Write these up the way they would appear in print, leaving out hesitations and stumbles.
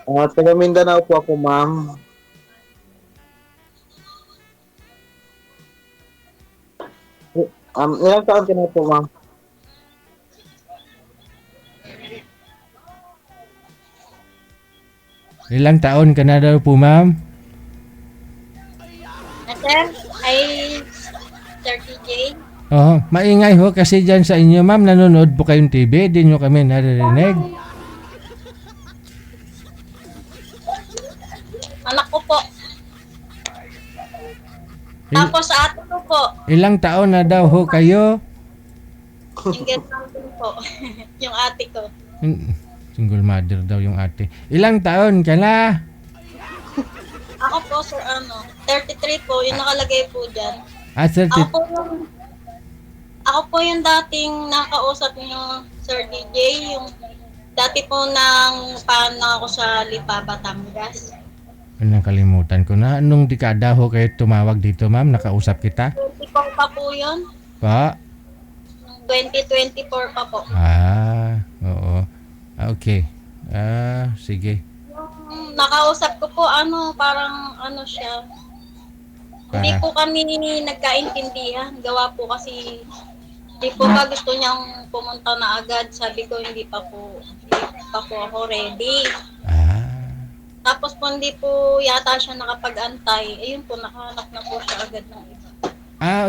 Taga Mindanao po ako, ma'am. Ilang taon ka na po, ma'am? Ilang taon ka na daw po, ma'am? Sir, ay 30J. Oo, maingay ho kasi dyan sa inyo, ma'am. Nanonood po kayong TV, di nyo kami naririnig. Anak ko po. Il- Tapos sa ate ko po. ilang taon na daw ho kayo? Yung ganyan po. Yung ate ko. Single mother daw yung ate. Ilang taon ka na? Ako po, sir, 33 po. Yung nakalagay po dyan. Ah, Ako 30. po yung, ako po yung dating nakausap niyo, Sir DJ. Yung dati po nang paano ako sa Lipa, Batangas. Nakalimutan ko na. Anong dekada ho kayo tumawag dito, ma'am? Nakausap kita? 24 pa po yun. Pa? 2024 pa po. Oo. Okay. Sige. Nakausap ko po, parang siya. Hindi Para. po kami nagkaintindihan. Gawa po kasi hindi po ba gusto niyang pumunta na agad. Sabi ko hindi pa po ako ready. Ah. Tapos po hindi po yata siya nakapag-antay. Ayun po, nakahanap na po siya agad ng iba.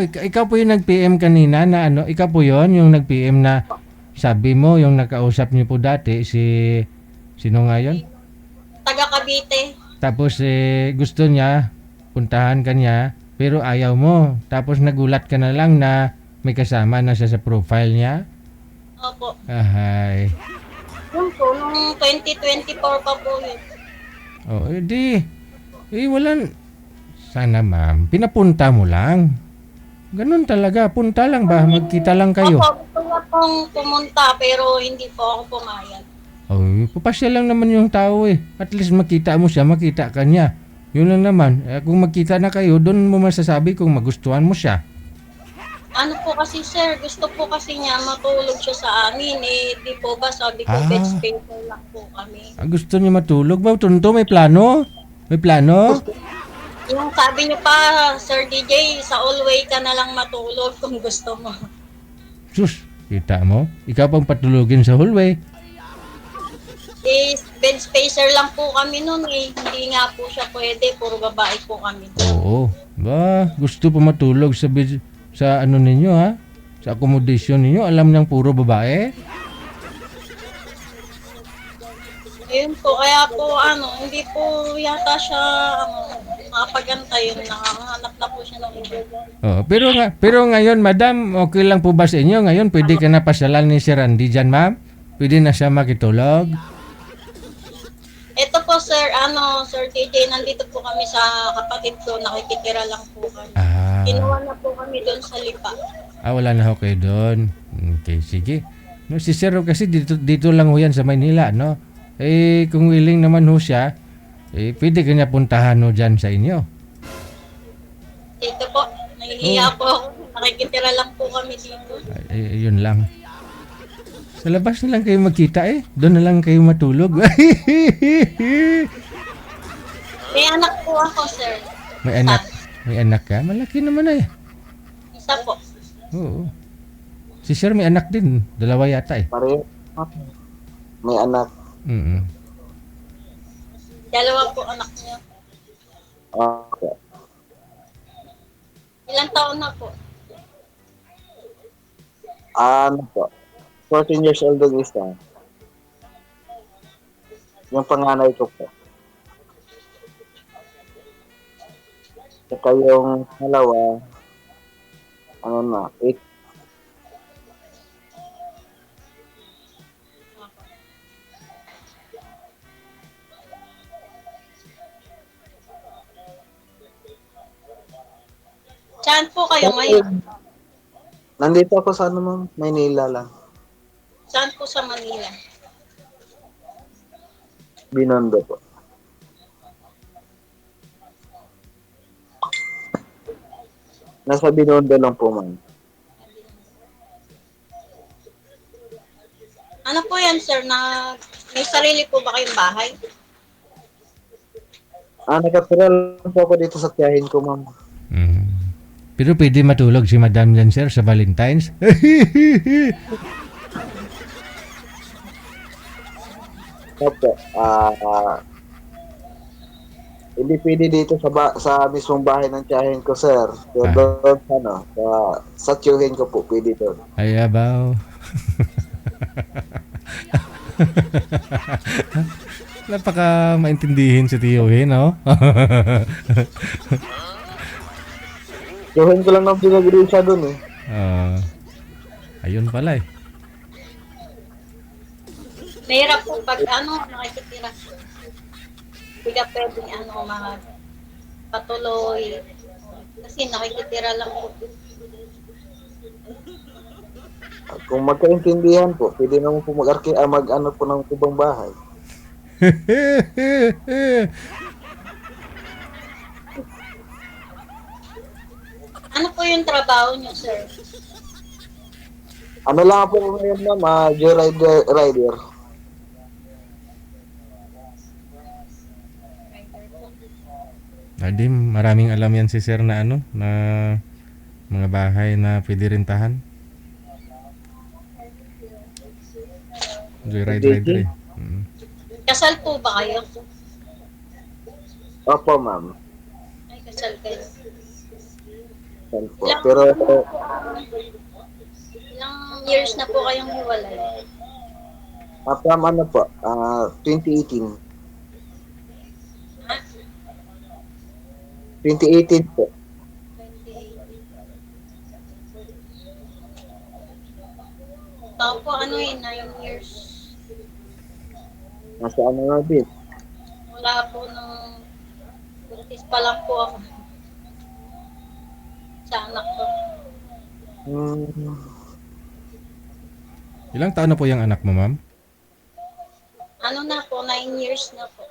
Ikaw po yung nag-PM kanina na ano? Ikaw po yon yung nag-PM na sabi mo, yung nakausap niyo po dati, sino nga yun? Taga Cavite. Tapos gusto niya, puntahan ka niya, pero ayaw mo. Tapos nagulat ka na lang na may kasama na siya sa profile niya. Opo. Ahay. Yun po, nung 2024 pa po yun. Oh, wala. Sana ma'am, pinapunta mo lang. Ganun talaga, punta lang ba? Magkita lang kayo. Opo, gusto niya pong pumunta pero hindi po ako pumayag. Oh, papasya lang naman yung tao eh. At least makita mo siya, makita ka niya. Yun lang naman. Kung magkita na kayo, doon mo masasabi kung magustuhan mo siya. Ano po kasi sir, gusto po kasi niya matulog siya sa amin eh. Di po ba sabi ko Ah. bed spacer lang po kami. Gusto niya matulog ba? Tunto, may plano? May plano? Yung sabi niyo pa, Sir DJ, sa all-way ka na lang matulog kung gusto mo. Sus, kita mo? Ikaw pang patulogin sa hallway. Eh, bed spacer lang po kami nun eh. Hindi nga po siya pwede, puro babae po kami. Oo. Ba, gusto pa matulog sa ano ninyo ha? Sa accommodation ninyo. Alam niyang puro babae? Ayun po, kaya po hindi po yata siya makapag-antay. Nakahanap na po siya ng iba. Oo. Pero ngayon, madam, okay lang po ba sa inyo? Ngayon, pwede ka na pasyalan ni si Randy dyan, ma'am? Pwede na siya makitulog? Ito po sir, Sir DJ, nandito po kami sa kapatid ko, nakikitira lang po kami. Ah. Kinuha na po kami doon sa Lipa. Wala na ho kayo doon. Okay, sige. No, si Sir kasi dito lang ho yan sa Maynila, no? Kung willing naman ho siya, pwede kanya puntahan ho dyan sa inyo. Dito po, nahihiya po ako. Nakikitira lang po kami dito. Yun lang. Sa labas na lang kayo magkita Doon na lang kayo matulog. May anak po ako, sir. May anak. May anak ka? Malaki naman Isa po. Oo. Si Sir may anak din. Dalawa yata Pareho. May anak. Mm. Dalawa po anak niyo. Okay. Ilang taon na po? Ano po? 14 years old ang isa. Yung panganay ko po. Saka yung dalawa, 8. Saan po kayo ngayon? Nandito ako sa ma'am, Maynila lang. Saan po sa Manila? Binondo po. Nasa Binondo lang po, ma'am. Ano po yan, sir? May sarili po ba kayong bahay? Nakatira lang po ako dito sa tiyahin ko, ma'am. Mm. Pero pwede matulog si Madam dyan, sir, sa Valentine's. Opo. Hindi pwede dito sa mismong bahay ng tiyahin ko, sir. Pero Ah. doon, sa tiyuhin ko po, pwede doon. Ay, abaw. Napaka maintindihin si Tio, no? Tiyuhin ko lang ng pinag-iisa doon eh. Ah, ayun pala eh. Mahirap po pag nakikitira. Hindi ka pwedeng mga patuloy. Kasi nakikitira lang po. Kung magkaintindihan po, pwede naman po mag-ano po ng ibang bahay. Ano po yung trabaho niyo, sir? Ano lang po ngayon, ma'am, rider. Adi, maraming alam yan si sir na na mga bahay na pwede rintahan. Joyride rider eh. Mm. Kasal po ba kayo? Opo, ma'am. Ay, kasal kayo. Yan po. Pero, Ilang years na po kayong hiwalay? ma'am, ano po, 2018. Ha? 2018 po. 28. Tao po, 9 years. Nasa ano nga din. Wala po nung buntis pa lang po ako. Sa anak ko. Ilang taon na po yung anak mo, ma'am? Na po, 9 years na po.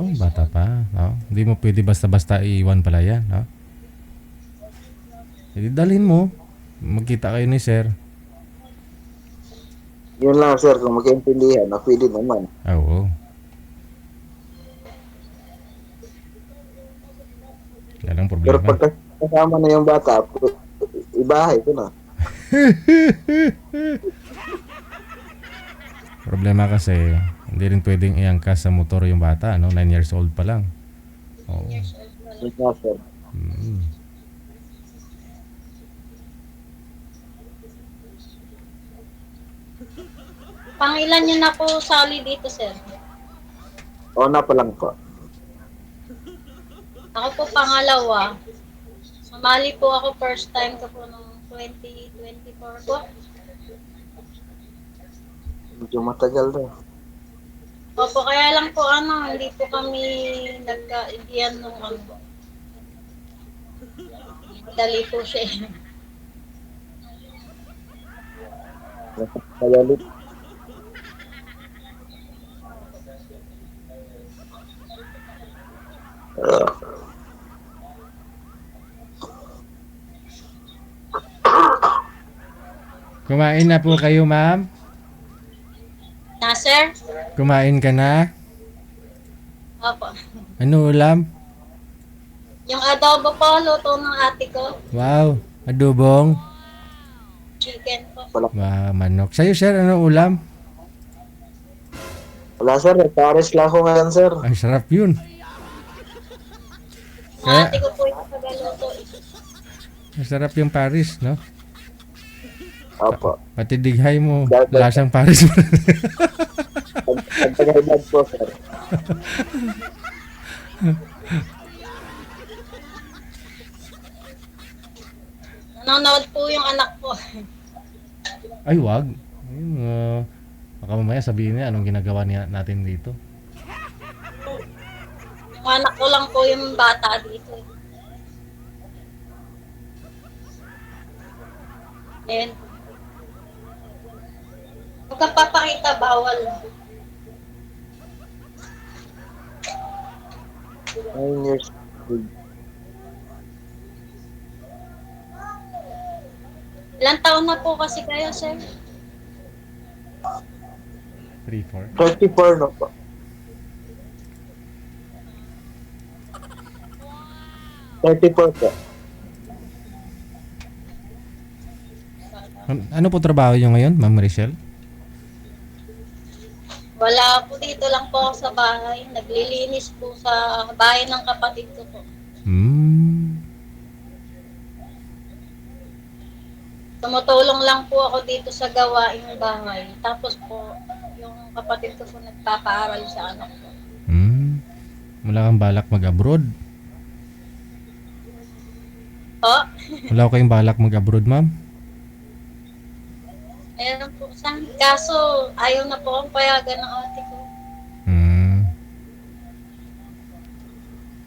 Oh, bata pa. No? Hindi mo pwede basta-basta iiwan pala yan. No? Hindi dalhin mo. Magkita kayo ni sir. Yun lang, sir, kung magkaintindihan, pwede naman. Oo. Yan ang Pero problema. pag kasama na yung bata, ibahay ko na. Problema kasi, hindi rin pwedeng iangkas sa motor yung bata. 9 years old pa lang. Oo. Yes, nga, sir. Mm. Pangilan niyo na po sali dito, sir? Na pa lang po. Ako po pangalawa. Sumali po ako first time ko po noong 2024 po. Medyo matagal na. Opo, kaya lang po hindi po kami nagka-idiyan nung Madali po siya. Madali. Kumain na po kayo, ma'am? Na, sir? Kumain ka na? Opo. Ano ulam? Yung adobo po, luto ng ate ko. Wow, adobong. Chicken po. Wow, manok. Sa'yo, sir, ano ulam? Wala, sir. Pares lang ako ngayon, sir. Ang sarap yun. Yung ate ko po yung tagaluto. Ang sarap yung Paris, no? Opo. Pati dighay mo, lasang Paris. Ang tagahibad po, sir. Nanonood po yung anak ko. Ay, wag. Ayun, baka mamaya sabihin niya anong ginagawa natin dito. Yung anak ko lang po yung bata dito. And huwag kang papakita, bawal. 9 years old. Ilang taon na po kasi kayo, sir? 3, 4. 34 na po. 34 po. Ano po trabaho niyo ngayon, Ma'am Rachel? Wala po, dito lang po ako sa bahay. Naglilinis po sa bahay ng kapatid ko po. Hmm. Tumutulong lang po ako dito sa gawaing bahay. Tapos po, yung kapatid ko po nagpapaaral sa anak ko. Hmm. Wala kang balak mag-abroad? Oh, Wala ko kayong balak mag-abroad, ma'am? ayun po saan. Kaso, ayaw na po akong payagan ng ate ko. Hmm.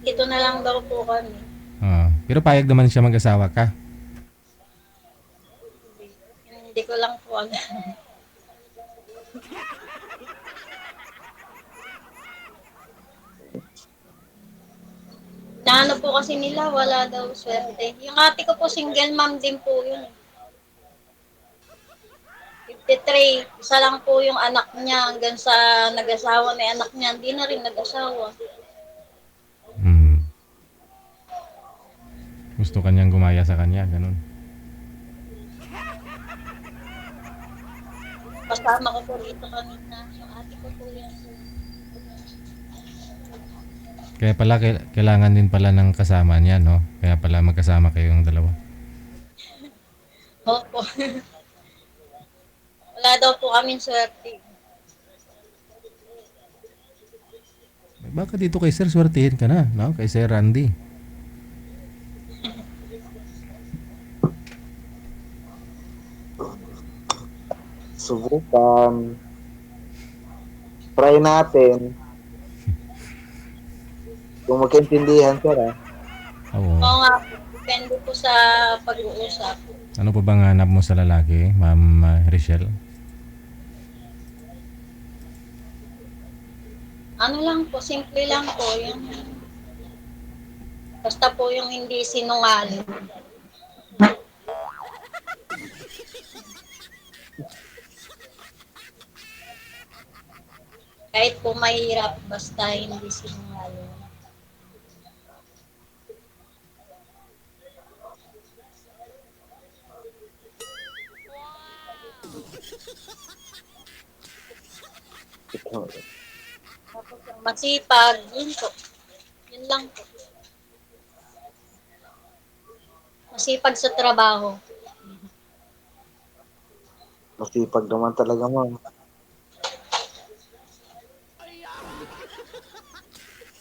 Dito na lang daw po kami. Pero payag naman siya mag-asawa ka. Hindi ko lang po alam. Naano po kasi nila, wala daw swerte. Yung ate ko po, single mom din po yun. 53, isa lang po yung anak niya hanggang sa nag-asawa na yung anak niya. Hindi na rin nag-asawa. Hmm. Gusto kanyang gumaya sa kanya, ganun. Kasama ko po dito kanina. Yung ate ko po yan. Kaya pala kailangan din pala ng kasama niya, no? Kaya pala magkasama kayong dalawa. Opo. Wala daw po kaming swerte. Baka dito kay Sir swertihin ka na, no? Kay Sir Randy. Subukan. Try natin. Kung magkaintindihan, sir, ha? Oo. Oo nga po. Depende po sa pag-uusap. Ano pa bang hanap mo sa lalaki, Ma'am Rachel? Ano lang po, simple lang po. Yung, basta po yung hindi sinungaling. Kahit po mahirap, basta hindi sinungaling. Tapos yung masipag, yun po. Yun lang po. Masipag sa trabaho. Masipag naman talaga, ma'am.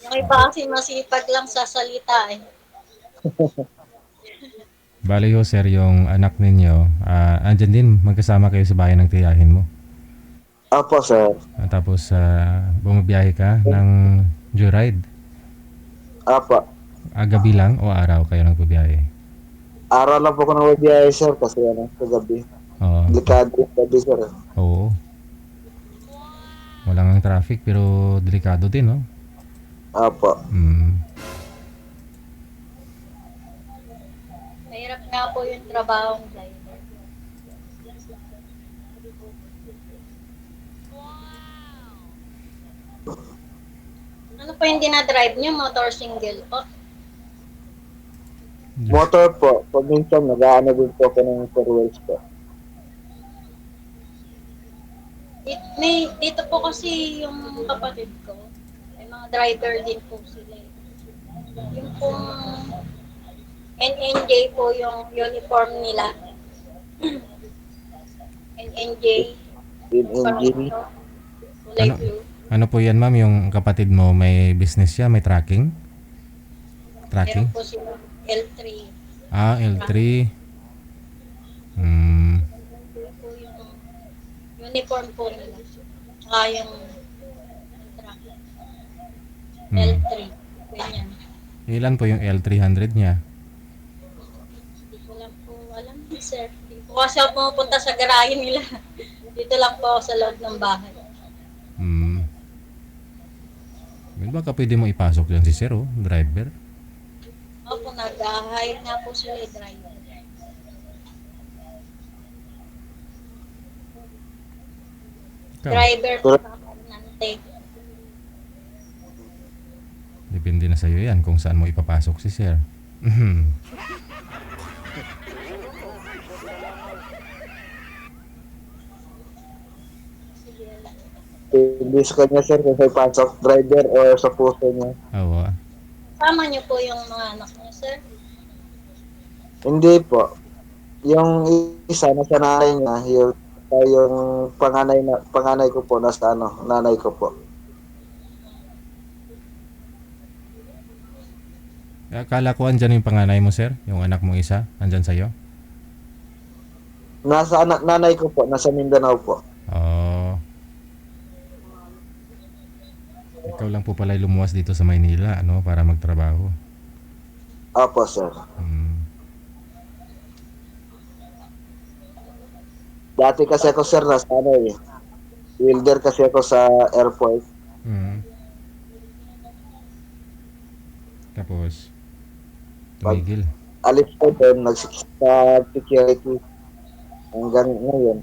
Yung iba kasi masipag lang sa salita eh. Bali ho, sir, yung anak ninyo, andyan din, magkasama kayo sa bahay ng tiyahin mo. Apo, sir. Tapos, bumabiyahe ka ng joyride. Apo. Gabi lang o araw kayo nagbabiyahe? Araw lang po ko nang mabiyahe, sir, kasi sa gabi. Oo. Delikado yung gabi, sir. Oo. Wala ngang traffic pero delikado din, no? Apo. Hmm. Mahirap nga po yung trabahong driver. Ano po yung dinadrive niyo? Motor single po? Motor po. Pag minsan, nag-aano din po ako ng 4 wheels po. Dito po kasi yung kapatid ko, may mga driver din po sila. Yung pong NNJ po yung uniform nila. NNJ. In engine. Kulay Ano? blue. Ano po yan, ma'am? Yung kapatid mo may business siya, may tracking? Tracking? Meron po sila L3. L3. Hmm. Yun po yung uniform po nila. Tsaka yung truck. L3. Ganyan. Ilan po yung L300 niya? Hindi ko lang po alam, sir. Hindi po kasi ako pumupunta sa garahe nila. Dito lang po ako sa loob ng bahay. Hmm. Baka pwede mo ipasok yan si Sir, driver. Opo, nag-hire nga po sila driver. Ikaw, Driver po ako nante. depende na sa'yo yan kung saan mo ipapasok si Sir. Mhm. Hindi sa kanya, sir, kung may pasok driver or sa puso niya. Oo. Kasama niyo po yung mga anak niyo, sir? Hindi po. Yung isa nasa nanay niya, yung panganay ko po nasa ano, nanay ko po. Akala ko andyan yung panganay mo, sir. Yung anak mo isa, andyan sa'yo. Nasa nanay ko po, nasa Mindanao po. Oh. Ikaw lang po pala lumuwas dito sa Maynila, ano, para magtrabaho. Opo, sir. Hmm. Dati kasi ako, sir, nasa ano eh. Welder kasi ako sa airport. Hmm. Tapos, Pag tumigil. alis ko doon, nag-security. Hanggang ngayon,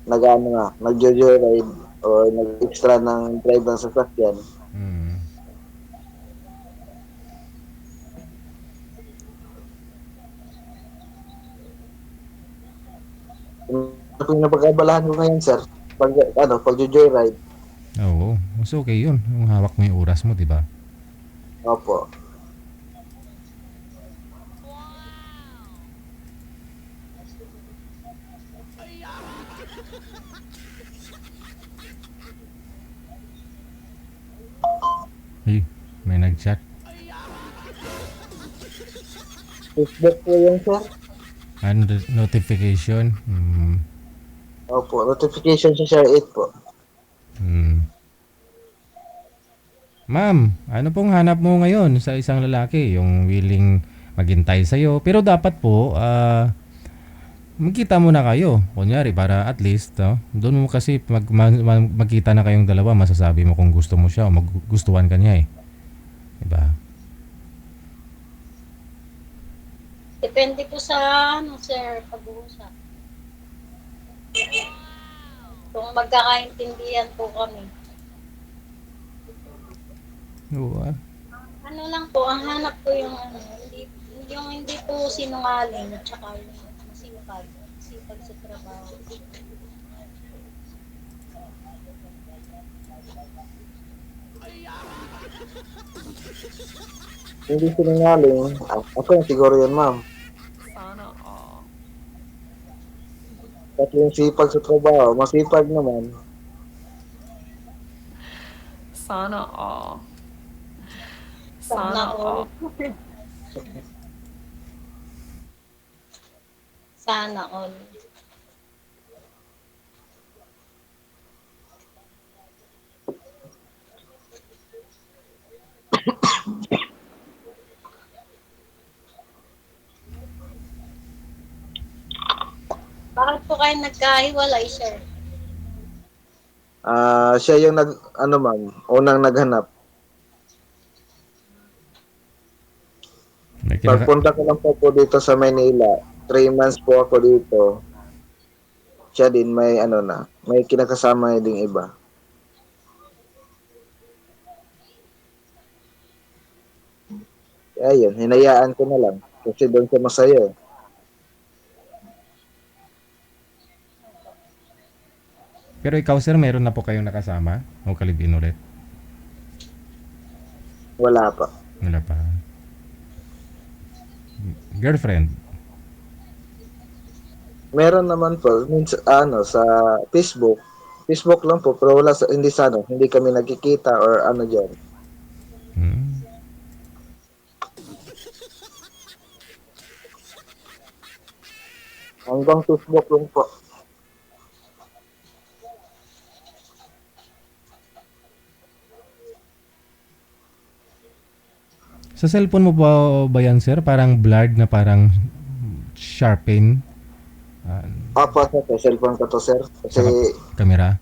nag-ano nga, nag-joyride o nag-extra ng drive ng sasakyan. Hmm. Ano yung napag-abalahan ko ngayon, sir? Pag-joyride. Oo. Mas okay yun. Yung hawak mo yung oras mo, di ba? Opo. Hey, may nag-chat. Facebook po yun, sir. Ano, notification. Hmm. Opo, notification sa Share It po. Hmm. Ma'am, ano pong hanap mo ngayon sa isang lalaki? Yung willing maghintay sa'yo. Pero dapat po, magkita muna kayo. Kunyari, para at least, doon mo kasi magkita na kayong dalawa, masasabi mo kung gusto mo siya o magustuhan ka niya eh. Diba? Depende po sa, ano, sir, pag-uusap. Kung magkakaintindihan po kami. Oo ah. Ano lang po, ang hanap ko yung ano, hindi po sinungaling at saka yung masipag sa trabaho. Hindi sinungaling. Ako yung siguro yun, ma'am. Sana all. Kasi yung sipag sa trabaho, masipag naman. Sana all. Sana Sana all. all. Sana all. Bakit po kayo nagkahiwalay, sir? Siya yung ma'am, unang naghanap. May kinaka- Pagpunta ko lang po dito sa Manila, 3 months po ako dito. Siya din may kinakasama ding iba. Kaya yun, hinayaan ko na lang. Kasi doon siya masaya. Pero ikaw sir, meron na po kayong nakasama? O kalibin ulit? Wala pa. Wala pa. Girlfriend? Meron naman po, sa Facebook. Facebook lang po, pero hindi kami nagkikita or ano dyan. Hmm. Hanggang Facebook lang po. Sa cellphone mo ba yan sir? Parang blurred na parang sharpen? Apa sa cellphone ko to, sir. Kasi Sa camera?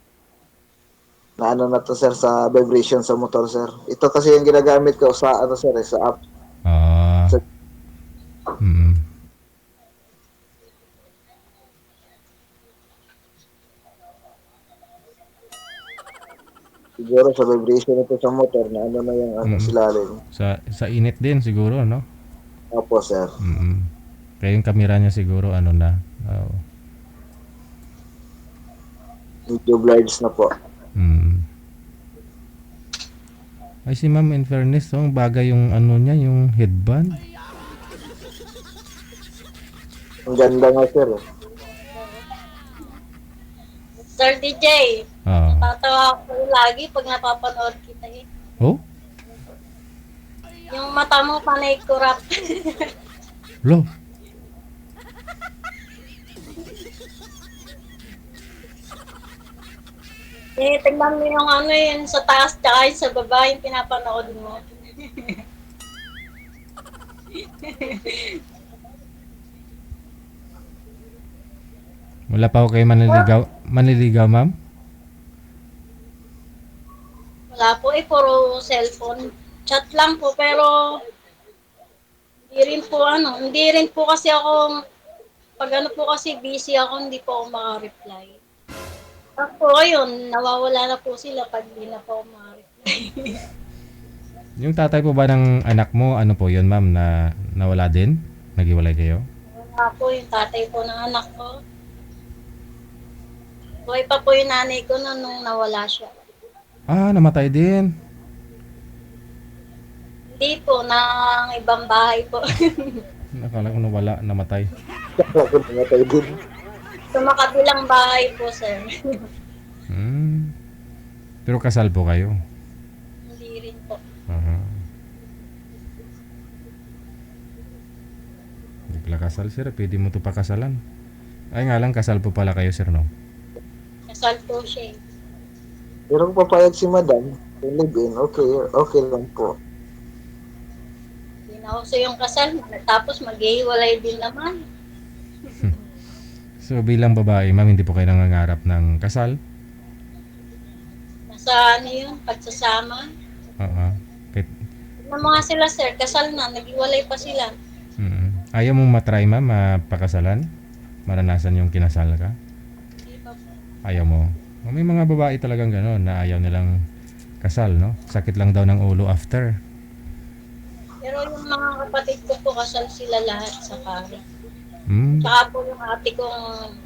naano na to, sir, sa vibration sa motor, sir. Ito kasi yung ginagamit ko sa sir, sa app. Ah. Sa- Mm. Siguro sa vibration ito sa motor na yung Mm. silalim. Sa init din siguro, no? Opo, sir. Kaya yung kamera niya siguro ano na. Oo. Medyo blurred na po. Ay si ma'am, in fairness, ang bagay yung ano niya, yung headband. Ang ganda nga, sir. Sir DJ, Oo. tatawa ako lagi pag napapanood kita eh. Oh? Yung mata mo panay kurap. Lo. Eh, tingnan mo yung ano yun sa taas tsaka yun sa baba yung pinapanood mo. Wala pa ako kayo manliligaw, ma'am? Wala po eh, puro cellphone. Chat lang po, pero hindi rin po kasi ako, pag ano po kasi busy ako, hindi po ako maka-reply. Tapos po ayun, nawawala na po sila pag hindi na po ako maka-reply. Yung tatay po ba ng anak mo, ano po yun, ma'am, na nawala din? Naghiwalay kayo? Wala po yung tatay po ng anak ko. Buhay pa po yung nanay ko nung nawala siya. Ah, namatay din. Hindi po, ng ibang bahay po. Nakala ko nawala, namatay. Kaya ko namatay din. Sa makabilang bahay po, sir. Pero kasal po kayo? Hindi rin po. Hindi pala kasal, sir. Pwede mo to pakasalan. Ay nga lang, kasal po pala kayo, sir, no? Kasal po siya eh. Pero kung papayag si madam, to live in, okay lang po. Hindi na uso yung kasal. Tapos maghihiwalay din naman. So bilang babae, ma'am, hindi po kayo nangangarap ng kasal? Nasa ano yun, pagsasama. Oo. Kahit, Ano mga sila, sir, kasal na, naghiwalay pa sila. ayaw mong matry, ma'am, mapakasalan? Maranasan yung kinasal ka? Hindi pa po. Ayaw mo? May mga babae talagang gano'n na ayaw nilang kasal, no? Sakit lang daw ng ulo after. Pero yung mga kapatid ko po, kasal sila lahat sa pari. Hmm. Tsaka po yung ate kong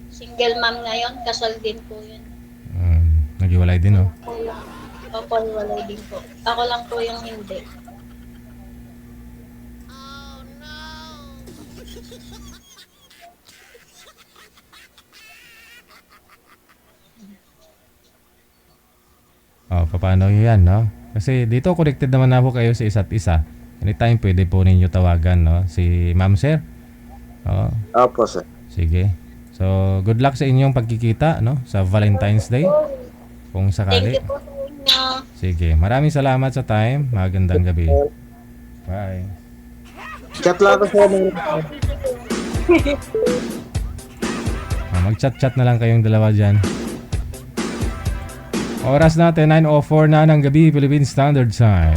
single mom ngayon, kasal din po yun. Naghiwalay din, no? Opo, hiwalay din po. Ako lang po yung hindi. Paano yan, no? Kasi dito connected naman ako kayo sa isa't isa. Anytime pwede po ninyo tawagan, no? Si Ma'am, sir. Oo. Opo, sir. Sige. So, good luck sa inyong pagkikita, no? Sa Valentine's Day. Kung Thank sakali. you po sa inyo. Sige. Maraming salamat sa time. Magandang gabi. Bye. Chat lang ako sa mga Mag-chat-chat na lang kayong dalawa dyan. Oras natin, 9:04 na ng gabi, Philippine Standard Time.